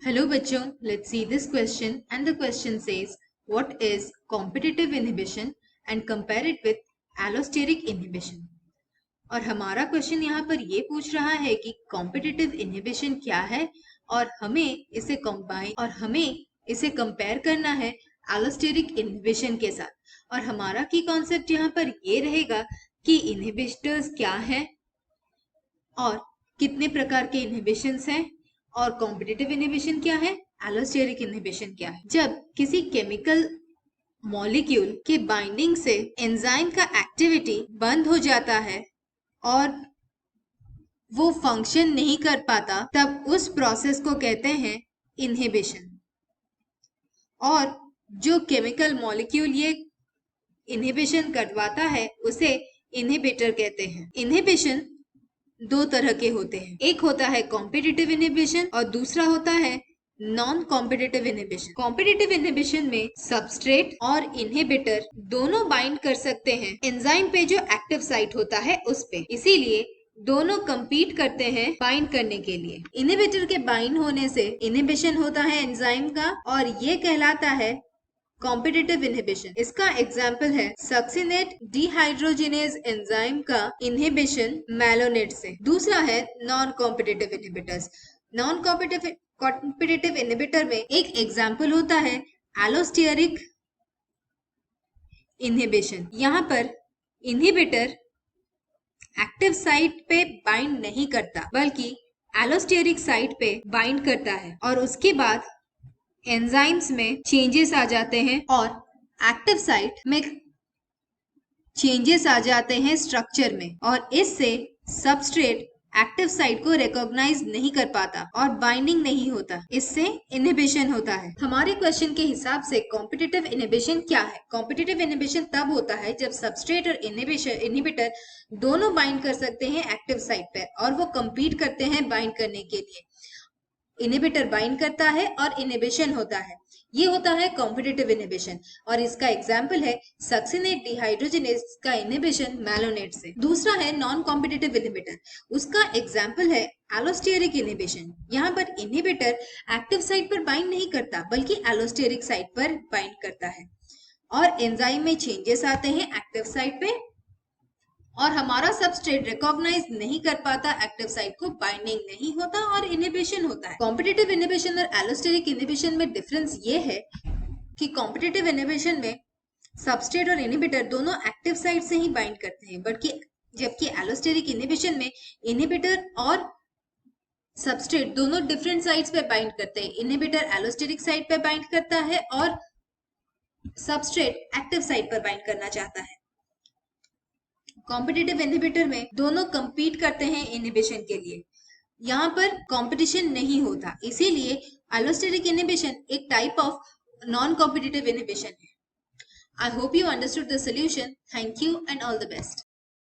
Hello बच्चों, let's see this question and the question says what is competitive inhibition and compare it with allosteric inhibition। और हमारा question यहाँ पर ये पूछ रहा है कि कॉम्पिटिटिव इनहिबिशन क्या है और हमें इसे कंपेयर करना है एलोस्टेरिक इनहिबिशन के साथ। और हमारा की कॉन्सेप्ट यहाँ पर ये रहेगा कि इनहिबिटर्स क्या है और कितने प्रकार के इनहिबिशंस हैं और कॉम्पिटिटिव इनहिबिशन क्या है, एलोस्टेरिक इनहिबिशन क्या है। जब किसी केमिकल मॉलिक्यूल के बाइंडिंग से एंजाइम का एक्टिविटी बंद हो जाता है और वो फंक्शन नहीं कर पाता, तब उस प्रोसेस को कहते हैं इनहिबिशन। और जो केमिकल मॉलिक्यूल ये इनहिबिशन करवाता है उसे इनहिबिटर कहते हैं। इनहिबिशन दो तरह के होते हैं, एक होता है कॉम्पिटिटिव इनहिबिशन और दूसरा होता है non competitive inhibition. Competitive inhibition में सबस्ट्रेट और इनहिबिटर दोनों बाइंड कर सकते हैं एंजाइम पे जो एक्टिव साइट होता है उस पे, इसीलिए दोनों compete करते हैं बाइंड करने के लिए। इनहिबिटर के बाइंड होने से इनहिबिशन होता है एंजाइम का और ये कहलाता है कॉम्पिटिटिव इनहिबिशन। इसका एग्जाम्पल है सक्सिनेट डिहाइड्रोजिनेज एंजाइम का इनहिबिशन मैलोनेट से। दूसरा है non competitive inhibitors. Non competitive inhibitor में एक एग्जाम्पल होता है एलोस्टेरिक इनहिबिशन। यहाँ पर इनहिबिटर एक्टिव साइट पे बाइंड नहीं करता बल्कि एलोस्टेरिक साइट पे बाइंड करता है और उसके बाद एंजाइम्स में चेंजेस आ जाते हैं और एक्टिव साइट में चेंजेस आ जाते हैं स्ट्रक्चर में और इससे सबस्ट्रेट एक्टिव साइट को रिकॉग्नाइज नहीं कर पाता और बाइंडिंग नहीं होता, इससे इनहिबिशन होता है। हमारे क्वेश्चन के हिसाब से कॉम्पिटिटिव इनहिबिशन क्या है? कॉम्पिटिटिव इनहिबिशन तब होता है जब सबस्ट्रेट और इनहिबिटर दोनों बाइंड कर सकते हैं एक्टिव साइट पे और वो compete करते हैं बाइंड करने के लिए। इनहिबिटर बाइंड करता है और इनहिबिशन होता है, ये होता है कॉम्पिटिटिव इनहिबिशन और इसका एग्जाम्पल है सक्सिनेट डिहाइड्रोजिनेज का इनहिबिशन मैलोनेट से। दूसरा है नॉन कॉम्पिटिटिव इनहिबिटर, उसका एग्जाम्पल है एलोस्टेरिक इनहिबिशन। यहाँ पर इनहिबिटर एक्टिव साइट पर बाइंड नहीं करता बल्कि एलोस्टेरिक साइट पर बाइंड करता है और एंजाइम में चेंजेस आते हैं एक्टिव साइट पे और हमारा सबस्ट्रेट रिकॉग्नाइज नहीं कर पाता एक्टिव साइट को, बाइंडिंग नहीं होता और इनहिबिशन होता है। कॉम्पिटिटिव इनहिबिशन और एलोस्टेरिक इनहिबिशन में डिफरेंस ये है कि कॉम्पिटिटिव इनहिबिशन में सबस्ट्रेट और इनहिबिटर दोनों एक्टिव साइट से ही बाइंड करते हैं, जबकि एलोस्टेरिक इनहिबिशन में इनहिबिटर और सबस्ट्रेट दोनों डिफरेंट साइट्स पे बाइंड करते हैं। इनहिबिटर एलोस्टेरिक साइट पे बाइंड करता है और सबस्ट्रेट एक्टिव साइट पर बाइंड करना चाहता है। कॉम्पिटिटिव इनहिबिटर में दोनों compete करते हैं इनहिबिशन के लिए, यहाँ पर कंपटीशन नहीं होता, इसीलिए एलोस्टेरिक इनहिबिशन एक type of non competitive inhibition है। I hope you understood the solution. Thank you and all the best.